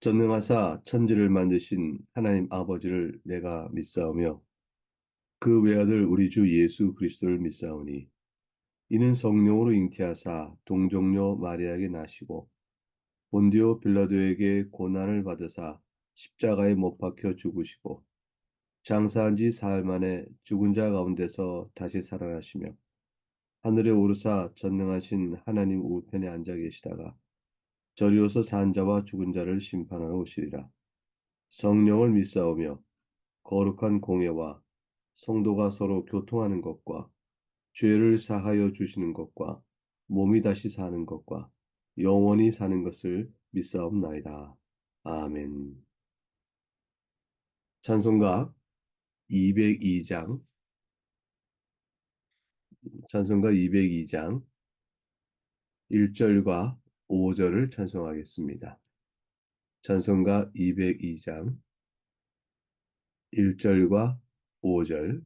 전능하사 천지를 만드신 하나님 아버지를 내가 믿사오며 그 외아들 우리 주 예수 그리스도를 믿사오니 이는 성령으로 잉태하사 동정녀 마리아에게 나시고 본디오 빌라도에게 고난을 받으사 십자가에 못 박혀 죽으시고 장사한 지 사흘 만에 죽은 자 가운데서 다시 살아나시며 하늘에 오르사 전능하신 하나님 우편에 앉아 계시다가 저리로서 산 자와 죽은 자를 심판하러 오시리라. 성령을 믿사오며 거룩한 공예와 성도가 서로 교통하는 것과 죄를 사하여 주시는 것과 몸이 다시 사는 것과 영원히 사는 것을 믿사옵나이다. 아멘. 찬송가 202장, 찬송가 202장 1절과 5절을 찬송하겠습니다. 찬송가 202장 1절과 5절.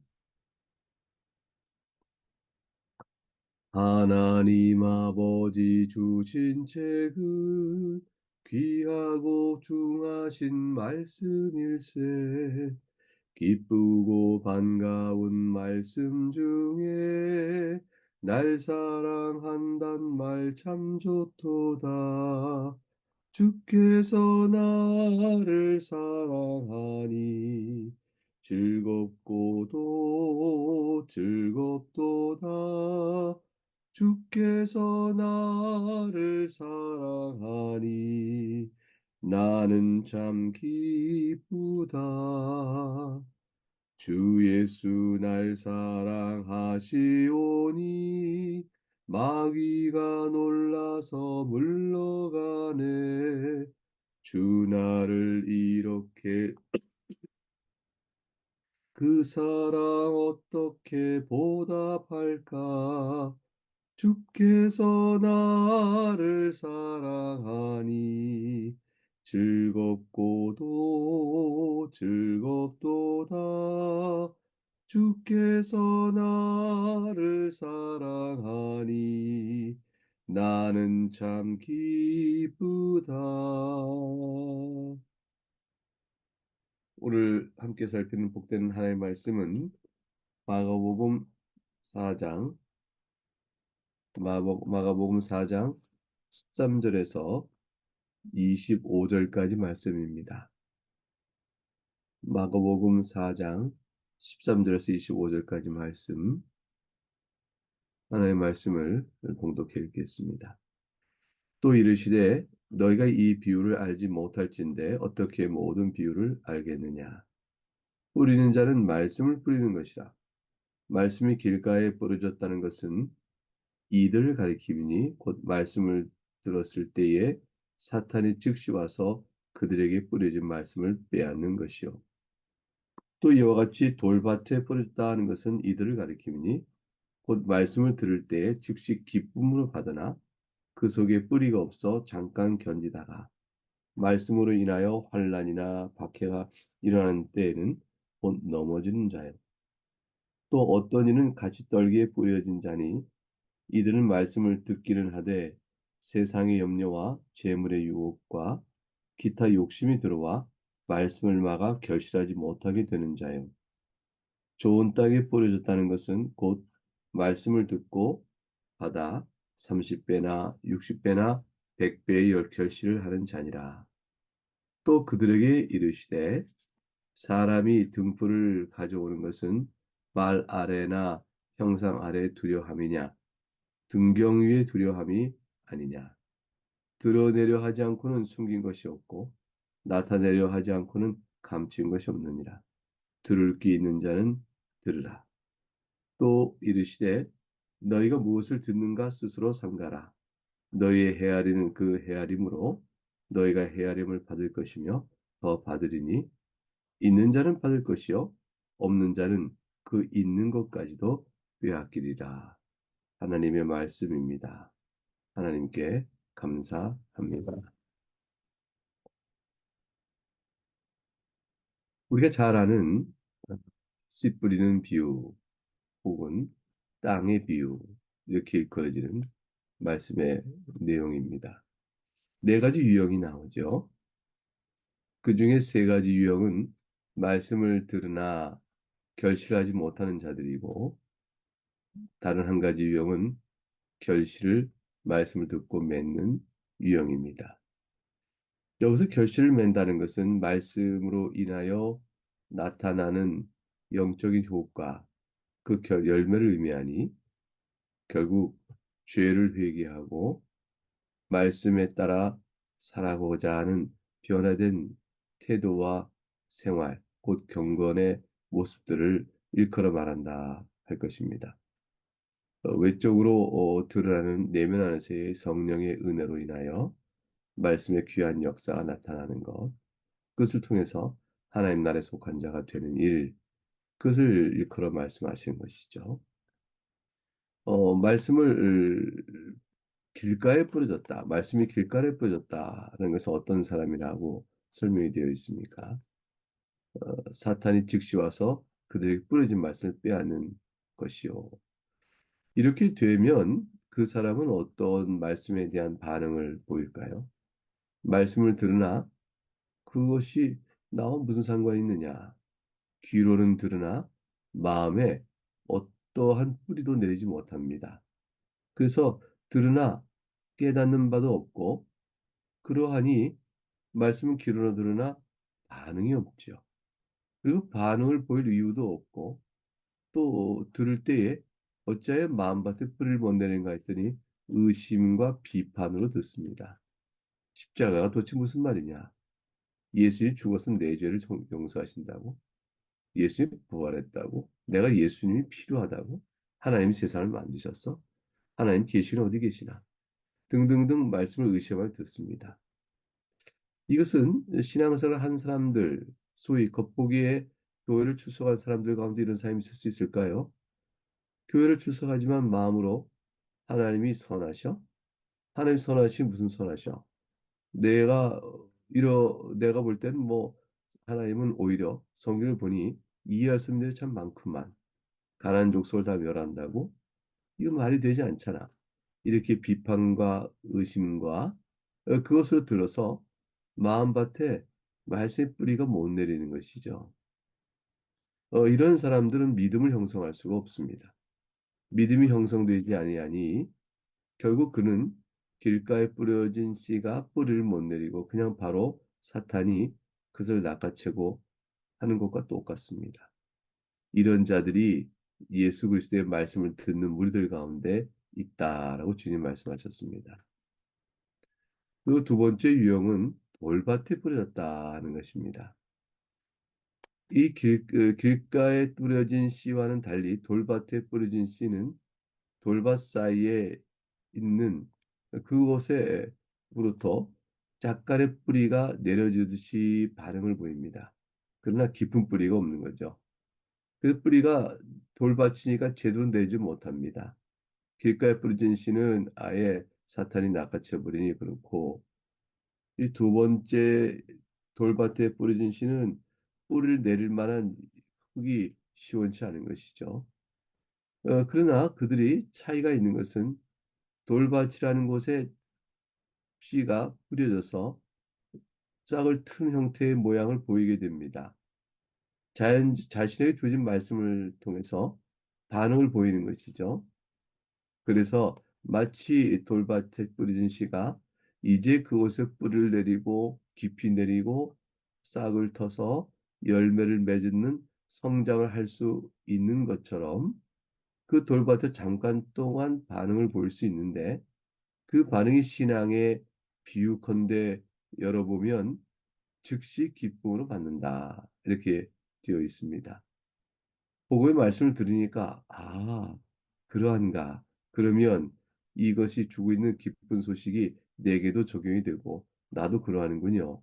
하나님 아버지 주신 책은 귀하고 중하신 말씀일세. 기쁘고 반가운 말씀 중에 날 사랑한단 말 참 좋도다. 주께서 나를 사랑하니 즐겁고도 즐겁도다. 주께서 나를 사랑하니 나는 참 기쁘다. 주 예수 날 사랑하시오니 마귀가 놀라서 물러가네. 주 나를 이렇게 그 사랑 어떻게 보답할까? 주께서 나를 사랑하니 즐겁고도 즐겁도다. 주께서 나를 사랑하니 나는 참 기쁘다. 오늘 함께 살피는 복되는 하나님의 말씀은 마가복음 4장, 마가복음 4장 13절에서 25절까지 말씀입니다. 마가복음 4장 13절에서 25절까지 말씀, 하나님의 말씀을 봉독해 읽겠습니다. 또 이르시되 너희가 이 비유를 알지 못할진대 어떻게 모든 비유를 알겠느냐. 뿌리는 자는 말씀을 뿌리는 것이라. 말씀이 길가에 뿌려졌다는 것은 이들을 가리킴이니 곧 말씀을 들었을 때에 사탄이 즉시 와서 그들에게 뿌려진 말씀을 빼앗는 것이요. 또 이와 같이 돌밭에 뿌렸다 하는 것은 이들을 가리킴이니 곧 말씀을 들을 때에 즉시 기쁨으로 받으나 그 속에 뿌리가 없어 잠깐 견디다가 말씀으로 인하여 환난이나 박해가 일어나는 때에는 곧 넘어지는 자요. 또 어떤 이는 같이 떨기에 뿌려진 자니 이들은 말씀을 듣기는 하되 세상의 염려와 재물의 유혹과 기타 욕심이 들어와 말씀을 막아 결실하지 못하게 되는 자요. 좋은 땅에 뿌려졌다는 것은 곧 말씀을 듣고 받아 30배나 60배나 100배의 결실을 하는 자니라. 또 그들에게 이르시되 사람이 등불을 가져오는 것은 말 아래나 형상 아래 두려함이냐 등경 위에 두려함이 아니냐. 드러내려 하지 않고는 숨긴 것이 없고 나타내려 하지 않고는 감춘 것이 없느니라. 들을 귀 있는 자는 들으라. 또 이르시되 너희가 무엇을 듣는가 스스로 삼가라. 너희의 헤아리는 그 헤아림으로 너희가 헤아림을 받을 것이며 더 받으리니 있는 자는 받을 것이요 없는 자는 그 있는 것까지도 빼앗기리라. 하나님의 말씀입니다. 하나님께 감사합니다. 우리가 잘 아는 씨 뿌리는 비유 혹은 땅의 비유 이렇게 일컬어지는 말씀의 내용입니다. 네 가지 유형이 나오죠. 그 중에 세 가지 유형은 말씀을 들으나 결실하지 못하는 자들이고, 다른 한 가지 유형은 결실을 말씀을 듣고 맺는 유형입니다. 여기서 결실을 맺는다는 것은 말씀으로 인하여 나타나는 영적인 효과, 그 열매를 의미하니 결국 죄를 회개하고 말씀에 따라 살아가고자 하는 변화된 태도와 생활, 곧 경건의 모습들을 일컬어 말한다 할 것입니다. 외적으로 드러나는 내면 안에서의 성령의 은혜로 인하여 말씀의 귀한 역사가 나타나는 것, 그것을 통해서 하나님 나라에 속한 자가 되는 일, 그것을 일컬어 말씀하시는 것이죠. 말씀을 길가에 뿌려졌다. 말씀이 길가에 뿌려졌다는 것은 어떤 사람이라고 설명이 되어 있습니까? 사탄이 즉시 와서 그들에게 뿌려진 말씀을 빼앗는 것이요. 이렇게 되면 그 사람은 어떤 말씀에 대한 반응을 보일까요? 말씀을 들으나 그것이 나와 무슨 상관이 있느냐? 귀로는 들으나 마음에 어떠한 뿌리도 내리지 못합니다. 그래서 들으나 깨닫는 바도 없고 그러하니 말씀은 귀로는 들으나 반응이 없죠. 그리고 반응을 보일 이유도 없고 또 들을 때에 어찌하여 마음밭에 뿌리를 못 내는가 했더니 의심과 비판으로 듣습니다. 십자가가 도대체 무슨 말이냐? 예수님이 죽었으면 내 죄를 용서하신다고? 예수님이 부활했다고? 내가 예수님이 필요하다고? 하나님이 세상을 만드셨어? 하나님 계시는 어디 계시나? 등등등 말씀을 의심할 듣습니다. 이것은 신앙생활을 한 사람들, 소위 겉보기에 교회를 출석한 사람들 가운데 이런 사람이 있을 수 있을까요? 교회를 출석하지만 마음으로 하나님이 선하셔? 하나님 선하시 무슨 선하셔? 내가 내가 볼 때는 뭐 하나님은 오히려 성경을 보니 이해할 수 있는 일이 참 많구만. 가난한 족속을 다 멸한다고? 이거 말이 되지 않잖아. 이렇게 비판과 의심과 그것을 들어서 마음밭에 말씀의 뿌리가 못 내리는 것이죠. 이런 사람들은 믿음을 형성할 수가 없습니다. 믿음이 형성되지 아니하니 결국 그는 길가에 뿌려진 씨가 뿌리를 못 내리고 그냥 바로 사탄이 그것을 낚아채고 하는 것과 똑같습니다. 이런 자들이 예수 그리스도의 말씀을 듣는 무리들 가운데 있다라고 주님 말씀하셨습니다. 그리고 두 번째 유형은 돌밭에 뿌려졌다는 것입니다. 길가에 뿌려진 씨와는 달리 돌밭에 뿌려진 씨는 돌밭 사이에 있는 그곳에부터 짝갈의 뿌리가 내려지듯이 반응을 보입니다. 그러나 깊은 뿌리가 없는 거죠. 그 뿌리가 돌밭이니까 제대로 내지 못합니다. 길가에 뿌려진 씨는 아예 사탄이 낚아채 버리니 그렇고 이 두 번째 돌밭에 뿌려진 씨는 뿌리를 내릴 만한 흙이 시원치 않은 것이죠. 그러나 그들이 차이가 있는 것은 돌밭이라는 곳에 씨가 뿌려져서 싹을 튼 형태의 모양을 보이게 됩니다. 자신에게 주어진 말씀을 통해서 반응을 보이는 것이죠. 그래서 마치 돌밭에 뿌려진 씨가 이제 그곳에 뿌리를 내리고 깊이 내리고 싹을 터서 열매를 맺는 성장을 할 수 있는 것처럼 그 돌밭에 잠깐 동안 반응을 보일 수 있는데 그 반응이 신앙의 비유컨대 열어보면 즉시 기쁨으로 받는다. 이렇게 되어 있습니다. 복음의 말씀을 들으니까, 그러한가. 그러면 이것이 주고 있는 기쁜 소식이 내게도 적용이 되고, 나도 그러하는군요.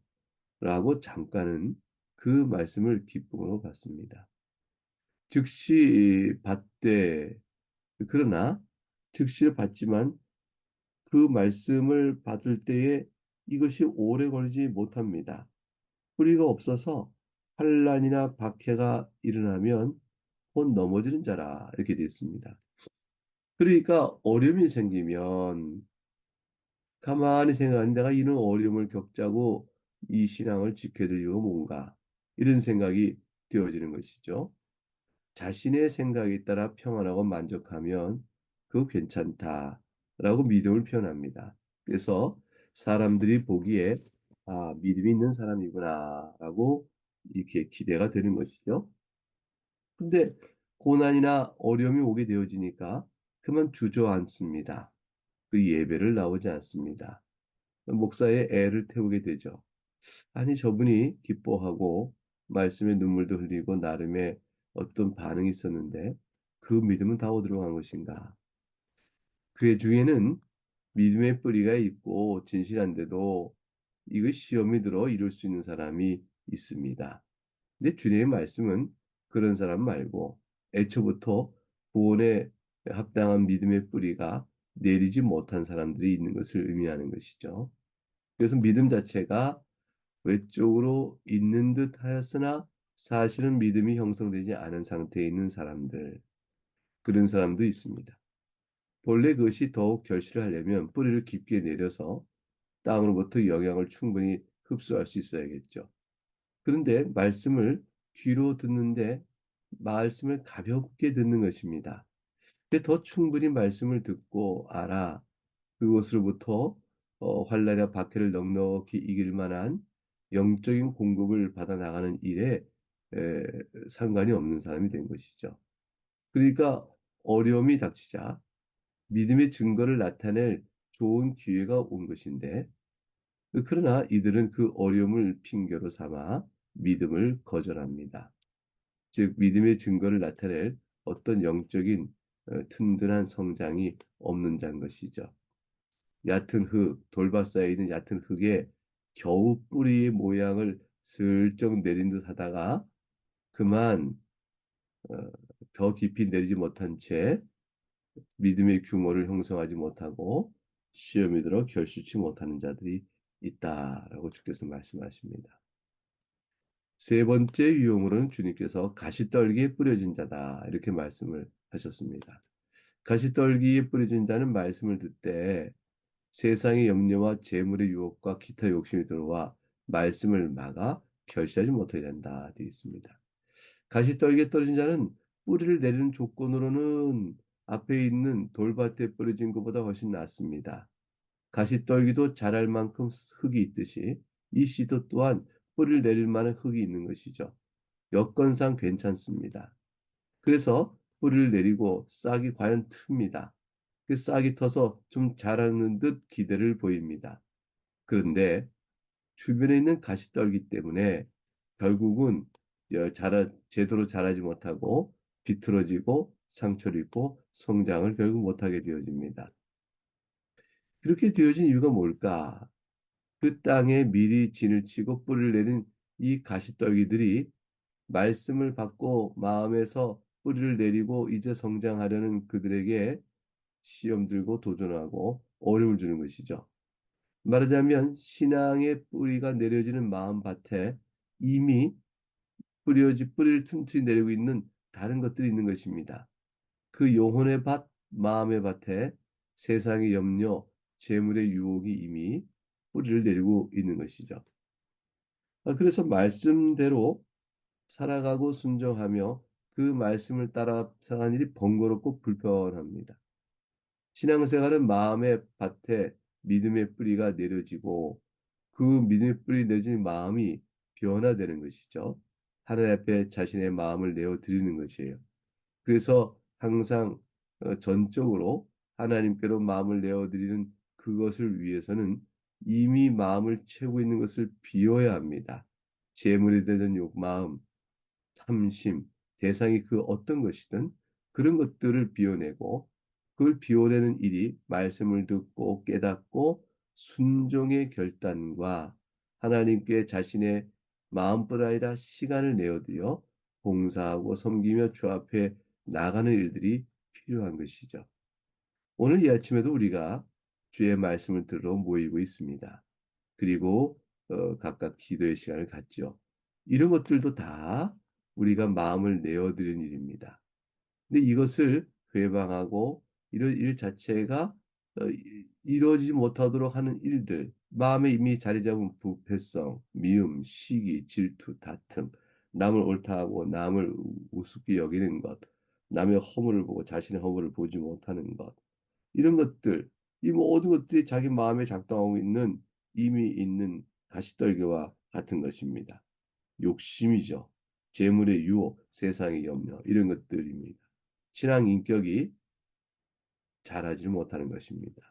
라고 잠깐은 그 말씀을 기쁨으로 받습니다. 즉시 받되, 그러나 즉시 받지만 그 말씀을 받을 때에 이것이 오래 걸리지 못합니다. 뿌리가 없어서 환난이나 박해가 일어나면 곧 넘어지는 자라 이렇게 되어 있습니다. 그러니까 어려움이 생기면 가만히 생각하는 내가 이런 어려움을 겪자고 이 신앙을 지켜야 될 이유가 뭔가 이런 생각이 되어지는 것이죠. 자신의 생각에 따라 평안하고 만족하면 그거 괜찮다라고 믿음을 표현합니다. 그래서 사람들이 보기에 아, 믿음이 있는 사람이구나라고 이렇게 기대가 되는 것이죠. 근데 고난이나 어려움이 오게 되어지니까 그만 주저앉습니다. 그 예배를 나오지 않습니다. 목사의 애를 태우게 되죠. 아니, 저분이 기뻐하고 말씀에 눈물도 흘리고 나름의 어떤 반응이 있었는데 그 믿음은 다 어디로 간 것인가? 그 중에는 믿음의 뿌리가 있고 진실한데도 이거 시험이 들어 이룰 수 있는 사람이 있습니다. 근데 주님의 말씀은 그런 사람 말고 애초부터 구원에 합당한 믿음의 뿌리가 내리지 못한 사람들이 있는 것을 의미하는 것이죠. 그래서 믿음 자체가 외적으로 있는 듯 하였으나 사실은 믿음이 형성되지 않은 상태에 있는 사람들, 그런 사람도 있습니다. 본래 그것이 더욱 결실을 하려면 뿌리를 깊게 내려서 땅으로부터 영향을 충분히 흡수할 수 있어야겠죠. 그런데 말씀을 귀로 듣는데 말씀을 가볍게 듣는 것입니다. 근데 더 충분히 말씀을 듣고 알아 그것으로부터 환란이나 박해를 넉넉히 이길 만한 영적인 공급을 받아 나가는 일에 에, 상관이 없는 사람이 된 것이죠. 그러니까 어려움이 닥치자 믿음의 증거를 나타낼 좋은 기회가 온 것인데 그러나 이들은 그 어려움을 핑계로 삼아 믿음을 거절합니다. 즉 믿음의 증거를 나타낼 어떤 영적인 튼튼한 성장이 없는 자인 것이죠. 얕은 흙, 돌밭 사이에 있는 얕은 흙에 겨우 뿌리의 모양을 슬쩍 내린 듯 하다가 그만 어, 더 깊이 내리지 못한 채 믿음의 규모를 형성하지 못하고 시험이 들어 결실치 못하는 자들이 있다라고 주께서 말씀하십니다. 세 번째 유형으로는 주님께서 가시떨기에 뿌려진 자다 이렇게 말씀을 하셨습니다. 가시떨기에 뿌려진 자는 말씀을 듣되 세상의 염려와 재물의 유혹과 기타 욕심이 들어와 말씀을 막아 결실하지 못하게 된다 되어 있습니다. 가시떨기에 떨어진 자는 뿌리를 내리는 조건으로는 앞에 있는 돌밭에 뿌려진 것보다 훨씬 낫습니다. 가시떨기도 자랄 만큼 흙이 있듯이 이 씨도 또한 뿌리를 내릴 만한 흙이 있는 것이죠. 여건상 괜찮습니다. 그래서 뿌리를 내리고 싹이 과연 틉니다. 그 싹이 터서 좀 자라는 듯 기대를 보입니다. 그런데 주변에 있는 가시떨기 때문에 결국은 제대로 자라지 못하고 비틀어지고 상처를 입고 성장을 결국 못하게 되어집니다. 그렇게 되어진 이유가 뭘까? 그 땅에 미리 진을 치고 뿌리를 내린 이 가시떨기들이 말씀을 받고 마음에서 뿌리를 내리고 이제 성장하려는 그들에게 시험 들고 도전하고 어려움을 주는 것이죠. 말하자면 신앙의 뿌리가 내려지는 마음밭에 이미 뿌리를 틈틈이 내리고 있는 다른 것들이 있는 것입니다. 그 영혼의 밭, 마음의 밭에 세상의 염려, 재물의 유혹이 이미 뿌리를 내리고 있는 것이죠. 그래서 말씀대로 살아가고 순종하며 그 말씀을 따라 살아가는 일이 번거롭고 불편합니다. 신앙생활은 마음의 밭에 믿음의 뿌리가 내려지고 그 믿음의 뿌리 내진 마음이 변화되는 것이죠. 하나님 앞에 자신의 마음을 내어 드리는 것이에요. 그래서 항상 전적으로 하나님께로 마음을 내어 드리는 그것을 위해서는 이미 마음을 채우고 있는 것을 비워야 합니다. 재물이 되는 마음, 탐심, 대상이 그 어떤 것이든 그런 것들을 비워내고 그걸 비워내는 일이 말씀을 듣고 깨닫고 순종의 결단과 하나님께 자신의 마음뿐 아니라 시간을 내어드려 봉사하고 섬기며 주 앞에 나가는 일들이 필요한 것이죠. 오늘 이 아침에도 우리가 주의 말씀을 들으러 모이고 있습니다. 그리고 각각 기도의 시간을 갖죠. 이런 것들도 다 우리가 마음을 내어드리는 일입니다. 근데 이것을 회방하고 이런 일 자체가 이루어지지 못하도록 하는 일들, 마음에 이미 자리 잡은 부패성, 미움, 시기, 질투, 다툼, 남을 옳다하고 남을 우습게 여기는 것, 남의 허물을 보고 자신의 허물을 보지 못하는 것, 이런 것들, 이 모든 것들이 자기 마음에 작동하고 있는 이미 있는 가시떨기와 같은 것입니다. 욕심이죠. 재물의 유혹, 세상의 염려, 이런 것들입니다. 신앙 인격이 자라지 못하는 것입니다.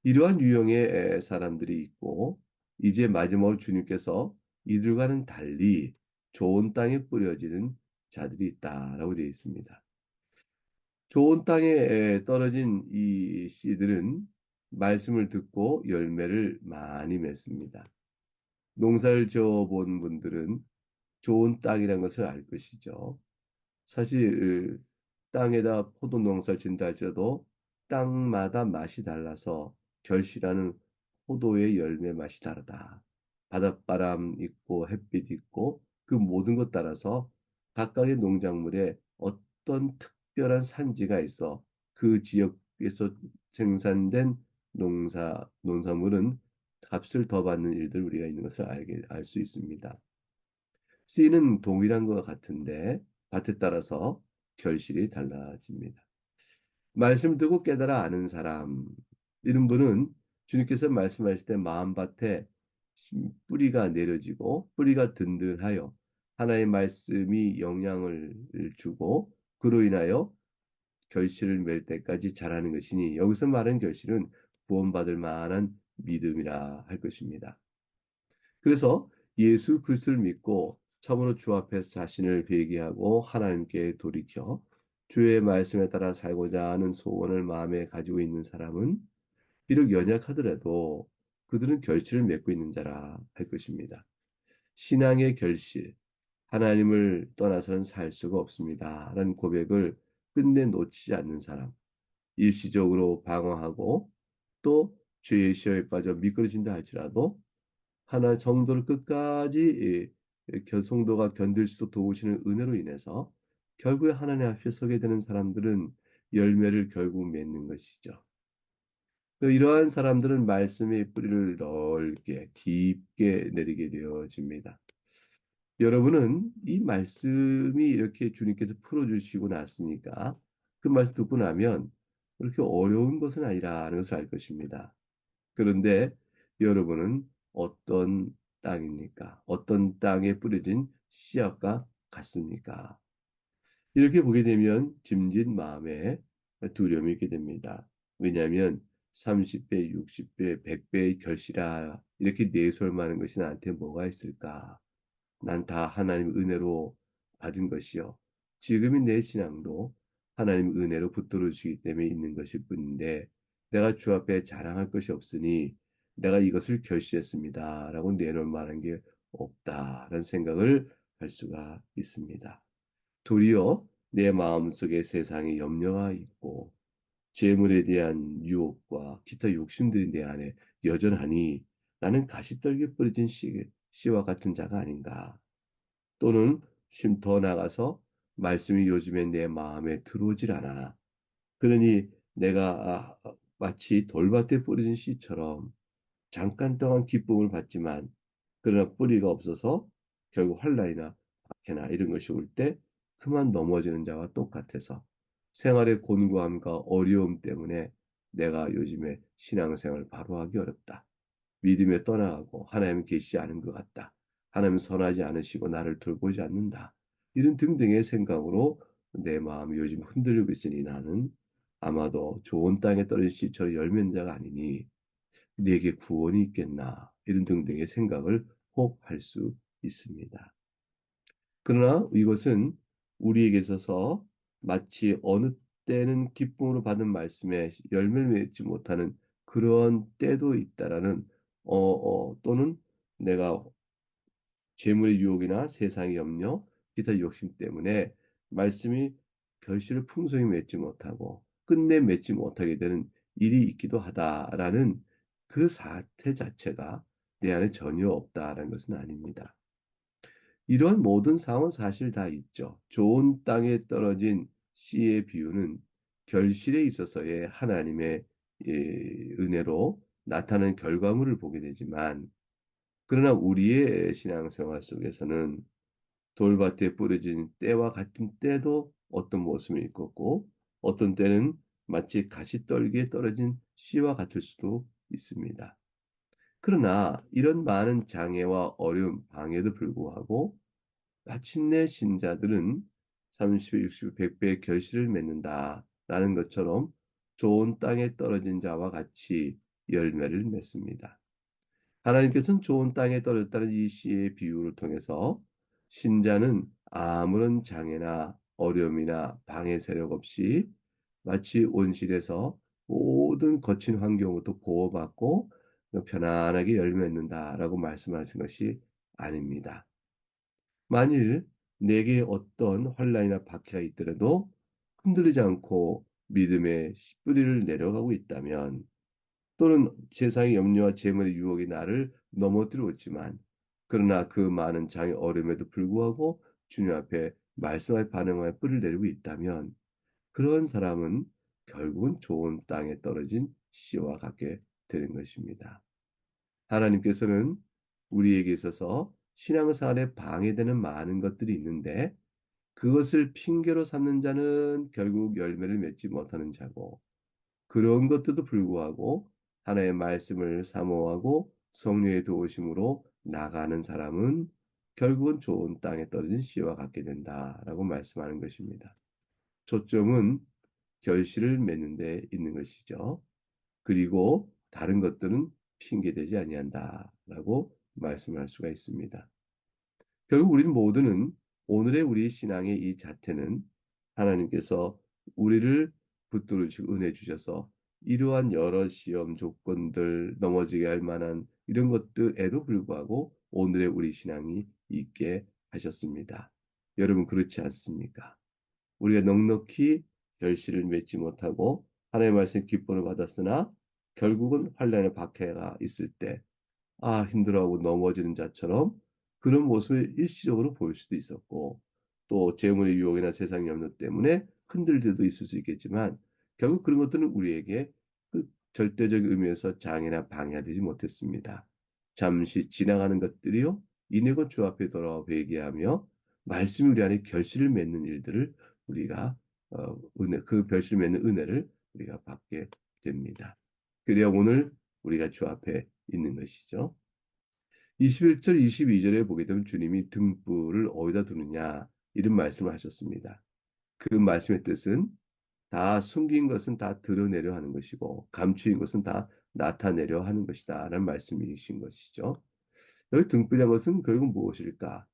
이러한 유형의 사람들이 있고, 이제 마지막으로 주님께서 이들과는 달리 좋은 땅에 뿌려지는 자들이 있다라고 되어 있습니다. 좋은 땅에 떨어진 이 씨들은 말씀을 듣고 열매를 많이 맺습니다. 농사를 지어본 분들은 좋은 땅이라는 것을 알 것이죠. 사실 땅에다 포도 농사를 짓는다 할지라도 땅마다 맛이 달라서 결실하는 포도의 열매 맛이 다르다. 바닷바람 있고 햇빛 있고 그 모든 것 따라서 각각의 농작물에 어떤 특별한 산지가 있어 그 지역에서 생산된 농산물은 값을 더 받는 일들 우리가 있는 것을 알 수 있습니다. 씨는 동일한 것 같은데 밭에 따라서 결실이 달라집니다. 말씀 듣고 깨달아 아는 사람, 이런 분은 주님께서 말씀하실 때 마음밭에 뿌리가 내려지고 뿌리가 든든하여 하나의 말씀이 영향을 주고 그로 인하여 결실을 맺을 때까지 자라는 것이니 여기서 말하는 결실은 구원받을 만한 믿음이라 할 것입니다. 그래서 예수 그리스도를 믿고 참으로 주 앞에서 자신을 회개하고 하나님께 돌이켜 주의 말씀에 따라 살고자 하는 소원을 마음에 가지고 있는 사람은 비록 연약하더라도 그들은 결실을 맺고 있는 자라 할 것입니다. 신앙의 결실, 하나님을 떠나서는 살 수가 없습니다. 라는 고백을 끝내 놓치지 않는 사람, 일시적으로 방황하고 또 죄의 시험에 빠져 미끄러진다 할지라도 하나 성도를 끝까지 성도가 견딜 수 도우시는 은혜로 인해서 결국에 하나님 앞에 서게 되는 사람들은 열매를 결국 맺는 것이죠. 이러한 사람들은 말씀의 뿌리를 넓게 깊게 내리게 되어집니다. 여러분은 이 말씀이 이렇게 주님께서 풀어주시고 났으니까 그 말씀 듣고 나면 그렇게 어려운 것은 아니라는 것을 알 것입니다. 그런데 여러분은 어떤 땅입니까? 어떤 땅에 뿌려진 씨앗과 같습니까? 이렇게 보게 되면 짐진 마음에 두려움이 있게 됩니다. 왜냐하면 30배, 60배, 100배의 결실아 이렇게 내솔하는 것이 나한테 뭐가 있을까? 난 다 하나님 은혜로 받은 것이요. 지금의 내 신앙도 하나님 은혜로 붙들어 주시기 때문에 있는 것일 뿐인데 내가 주 앞에 자랑할 것이 없으니 내가 이것을 결시했습니다. 라고 내놓을 만한 게 없다라는 생각을 할 수가 있습니다. 도리어 내 마음속에 세상의 염려가 있고 재물에 대한 유혹과 기타 욕심들이 내 안에 여전하니 나는 가시떨기 뿌려진 씨와 같은 자가 아닌가. 또는 더 나가서 말씀이 요즘에 내 마음에 들어오질 않아. 그러니 내가 마치 돌밭에 뿌려진 씨처럼 잠깐 동안 기쁨을 받지만 그러나 뿌리가 없어서 결국 환난이나 박해나 이런 것이 올 때 그만 넘어지는 자와 똑같아서 생활의 곤고함과 어려움 때문에 내가 요즘에 신앙생활을 바로 하기 어렵다. 믿음에 떠나가고 하나님 계시지 않은 것 같다. 하나님 선하지 않으시고 나를 돌보지 않는다. 이런 등등의 생각으로 내 마음이 요즘 흔들리고 있으니 나는 아마도 좋은 땅에 떨어진 씨처럼 열매는 자가 아니니 내게 구원이 있겠나 이런 등등의 생각을 혹 할 수 있습니다. 그러나 이것은 우리에게 있어서 마치 어느 때는 기쁨으로 받은 말씀에 열매를 맺지 못하는 그런 때도 있다라는 또는 내가 재물의 유혹이나 세상의 염려, 기타 욕심 때문에 말씀이 결실을 풍성히 맺지 못하고 끝내 맺지 못하게 되는 일이 있기도 하다라는 그 사태 자체가 내 안에 전혀 없다라는 것은 아닙니다. 이런 모든 상황은 사실 다 있죠. 좋은 땅에 떨어진 씨의 비유는 결실에 있어서의 하나님의 예, 은혜로 나타나는 결과물을 보게 되지만, 그러나 우리의 신앙생활 속에서는 돌밭에 뿌려진 때와 같은 때도 어떤 모습이 있겠고, 어떤 때는 마치 가시떨기에 떨어진 씨와 같을 수도 있습니다. 그러나 이런 많은 장애와 어려움, 방해도 불구하고 마침내 신자들은 30배, 60배, 100배의 결실을 맺는다라는 것처럼 좋은 땅에 떨어진 자와 같이 열매를 맺습니다. 하나님께서는 좋은 땅에 떨어졌다는 이 시의 비유를 통해서 신자는 아무런 장애나 어려움이나 방해 세력 없이 마치 온실에서 모든 거친 환경부터 보호받고 편안하게 열매 맺는다라고 말씀하신 것이 아닙니다. 만일 내게 어떤 환란이나 박해가 있더라도 흔들리지 않고 믿음의 뿌리를 내려가고 있다면, 또는 세상의 염려와 재물의 유혹이 나를 넘어뜨리고 있지만, 그러나 그 많은 장애 어려움에도 불구하고 주님 앞에 말씀에 반응하여 뿌리를 내리고 있다면, 그런 사람은 결국은 좋은 땅에 떨어진 씨와 같게 되는 것입니다. 하나님께서는 우리에게 있어서 신앙생활에 방해되는 많은 것들이 있는데, 그것을 핑계로 삼는 자는 결국 열매를 맺지 못하는 자고, 그런 것들도 불구하고 하나님의 말씀을 사모하고 성령의 도우심으로 나가는 사람은 결국은 좋은 땅에 떨어진 씨와 같게 된다라고 말씀하는 것입니다. 초점은 결실을 맺는 데 있는 것이죠. 그리고 다른 것들은 핑계되지 아니한다라고 말씀할 수가 있습니다. 결국 우리는 모두는 오늘의 우리 신앙의 이 자태는 하나님께서 우리를 붙들으시고 은혜 주셔서 이러한 여러 시험 조건들, 넘어지게 할 만한 이런 것들에도 불구하고 오늘의 우리 신앙이 있게 하셨습니다. 여러분 그렇지 않습니까? 우리가 넉넉히 결실을 맺지 못하고 하나님의 말씀 기쁨을 받았으나 결국은 환란의 박해가 있을 때 힘들어하고 넘어지는 자처럼 그런 모습을 일시적으로 보일 수도 있었고, 또 재물의 유혹이나 세상 염려 때문에 흔들 때도 있을 수 있겠지만, 결국 그런 것들은 우리에게 그 절대적 의미에서 장애나 방해되지 못했습니다. 잠시 지나가는 것들이요, 이내고 주 앞에 돌아와 회개하며 말씀이 우리 안에 결실을 맺는 일들을 우리가 그 결실을 맺는 은혜를 우리가 받게 됩니다. 그래야 오늘 우리가 주 앞에 있는 것이죠. 21절, 22절에 보게 되면 주님이 등불을 어디다 두느냐 이런 말씀을 하셨습니다. 그 말씀의 뜻은 다 숨긴 것은 다 드러내려 하는 것이고 감추인 것은 다 나타내려 하는 것이다 라는 말씀이신 것이죠. 여기 등불이란 것은 결국 무엇일까?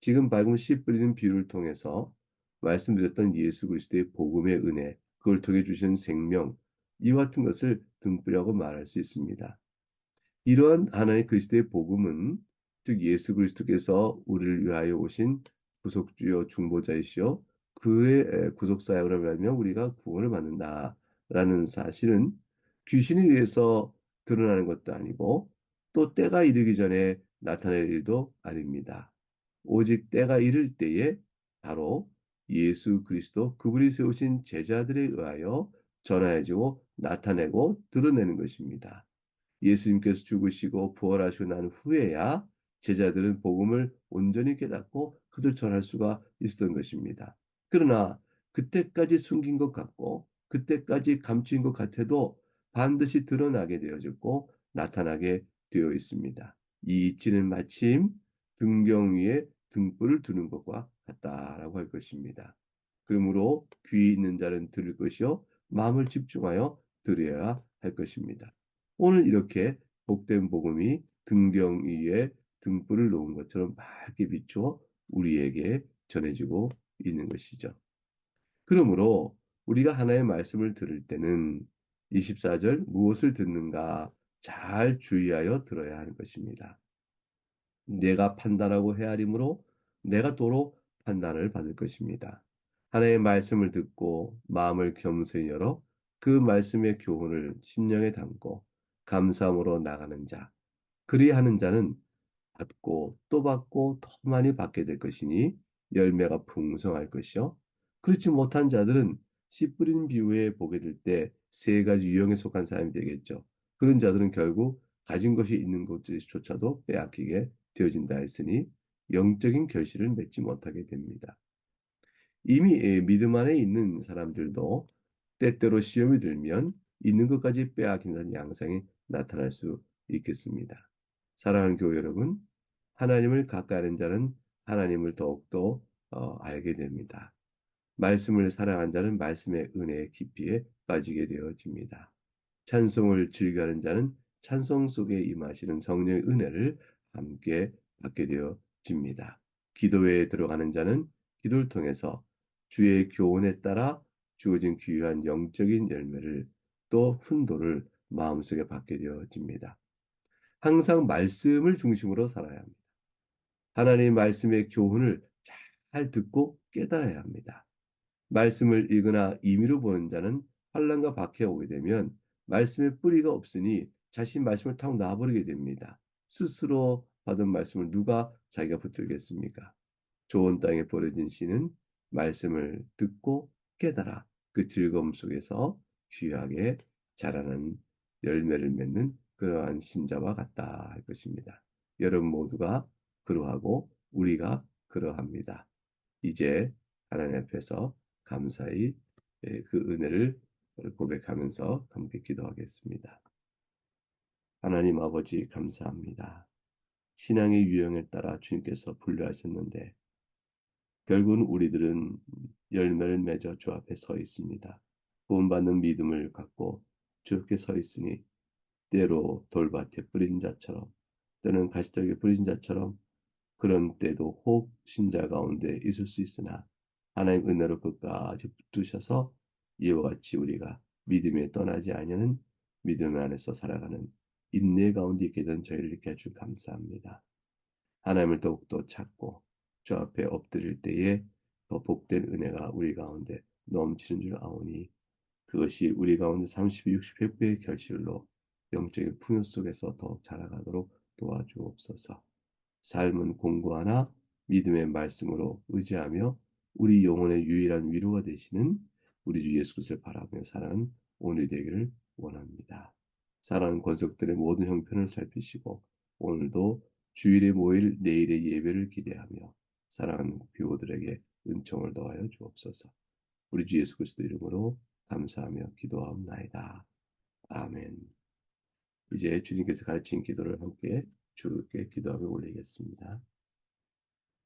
지금 밝은 씨 뿌리는 비유를 통해서 말씀드렸던 예수 그리스도의 복음의 은혜, 그걸 통해 주시는 생명, 이와 같은 것을 등불이라고 말할 수 있습니다. 이러한 하나의 그리스도의 복음은 즉 예수 그리스도께서 우리를 위하여 오신 구속주요 중보자이시요 그의 구속 사역을 하면 우리가 구원을 받는다라는 사실은 귀신에 의해서 드러나는 것도 아니고 또 때가 이르기 전에 나타낼 일도 아닙니다. 오직 때가 이를 때에 바로 예수 그리스도 그분이 세우신 제자들에 의하여 전하여지고 나타내고 드러내는 것입니다. 예수님께서 죽으시고 부활하시고 난 후에야 제자들은 복음을 온전히 깨닫고 그들 전할 수가 있었던 것입니다. 그러나 그때까지 숨긴 것 같고 그때까지 감추인 것 같아도 반드시 드러나게 되어졌고 나타나게 되어 있습니다. 이 이치는 마침 등경 위에 등불을 두는 것과 같다라고 할 것입니다. 그러므로 귀 있는 자는 들을 것이요 마음을 집중하여 들어야 할 것입니다. 오늘 이렇게 복된 복음이 등경 위에 등불을 놓은 것처럼 맑게 비추어 우리에게 전해지고 있는 것이죠. 그러므로 우리가 하나의 말씀을 들을 때는 24절 무엇을 듣는가 잘 주의하여 들어야 하는 것입니다. 내가 판단하고 헤아림으로 내가 도로 판단을 받을 것입니다. 하나님의 말씀을 듣고 마음을 겸손히 열어 그 말씀의 교훈을 심령에 담고 감사함으로 나가는 자, 그리하는 자는 받고 또 받고 더 많이 받게 될 것이니 열매가 풍성할 것이요. 그렇지 못한 자들은 씨 뿌린 비유에 보게 될 때 세 가지 유형에 속한 사람이 되겠죠. 그런 자들은 결국 가진 것이 있는 것조차도 빼앗기게 되어진다 했으니 영적인 결실을 맺지 못하게 됩니다. 이미 믿음 안에 있는 사람들도 때때로 시험이 들면 있는 것까지 빼앗긴다는 양상이 나타날 수 있겠습니다. 사랑하는 교회 여러분, 하나님을 가까이 하는 자는 하나님을 더욱더 알게 됩니다. 말씀을 사랑한 자는 말씀의 은혜의 깊이에 빠지게 되어집니다. 찬송을 즐겨하는 자는 찬송 속에 임하시는 성령의 은혜를 함께 받게 되어집니다. 기도에 들어가는 자는 기도를 통해서 주의 교훈에 따라 주어진 귀한 영적인 열매를 또 훈도를 마음속에 받게 되어집니다. 항상 말씀을 중심으로 살아야 합니다. 하나님 말씀의 교훈을 잘 듣고 깨달아야 합니다. 말씀을 읽으나 임의로 보는 자는 환난과 박해가 오게 되면 말씀의 뿌리가 없으니 자신 말씀을 타고 놔버리게 됩니다. 스스로 받은 말씀을 누가 자기가 붙들겠습니까? 좋은 땅에 버려진 씨는 말씀을 듣고 깨달아 그 즐거움 속에서 귀하게 자라는 열매를 맺는 그러한 신자와 같다 할 것입니다. 여러분 모두가 그러하고 우리가 그러합니다. 이제 하나님 앞에서 감사히 그 은혜를 고백하면서 함께 기도하겠습니다. 하나님 아버지 감사합니다. 신앙의 유형에 따라 주님께서 분류하셨는데 결국은 우리들은 열매를 맺어 주 앞에 서 있습니다. 구원받는 믿음을 갖고 주 앞에 서 있으니 때로 돌밭에 뿌린 자처럼 때는 가시떨기에 뿌린 자처럼 그런 때도 혹 신자 가운데 있을 수 있으나 하나님 은혜로 끝까지 붙드셔서 이와 같이 우리가 믿음에 떠나지 아니하는 믿음 안에서 살아가는 인내 가운데 있게 된 저희를 이렇게 해주 감사합니다. 하나님을 더욱더 찾고 주 앞에 엎드릴 때에 더 복된 은혜가 우리 가운데 넘치는 줄 아오니 그것이 우리 가운데 30, 60, 100배의 결실로 영적인 풍요 속에서 더 자라가도록 도와주옵소서. 삶은 공부하나 믿음의 말씀으로 의지하며 우리 영혼의 유일한 위로가 되시는 우리 주 예수 그리스도를 바라보며 살아가는 오늘이 되기를 원합니다. 사랑하는 권속들의 모든 형편을 살피시고 오늘도 주일에 모일 내일의 예배를 기대하며 사랑하는 교우들에게 은총을 더하여 주옵소서. 우리 주 예수 그리스도 이름으로 감사하며 기도하옵나이다. 아멘. 이제 주님께서 가르친 기도를 함께 주께 기도하며 올리겠습니다.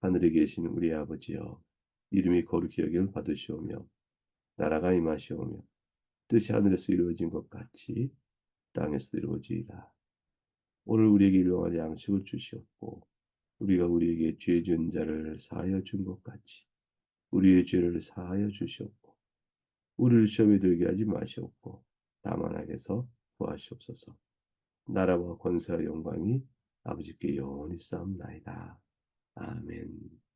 하늘에 계신 우리 아버지여, 이름이 거룩히 여김을 받으시오며 나라가 임하시오며 뜻이 하늘에서 이루어진 것 같이 땅에서 이루어지이다. 오늘 우리에게 일용할 양식을 주시옵고 우리가 우리에게 죄 지은 자를 사하여 준 것 같이 우리의 죄를 사하여 주시옵고 우리를 시험에 들게 하지 마시옵고 다만 악에서 구하시옵소서. 나라와 권세와 영광이 아버지께 영원히 쌓옵나이다. 아멘.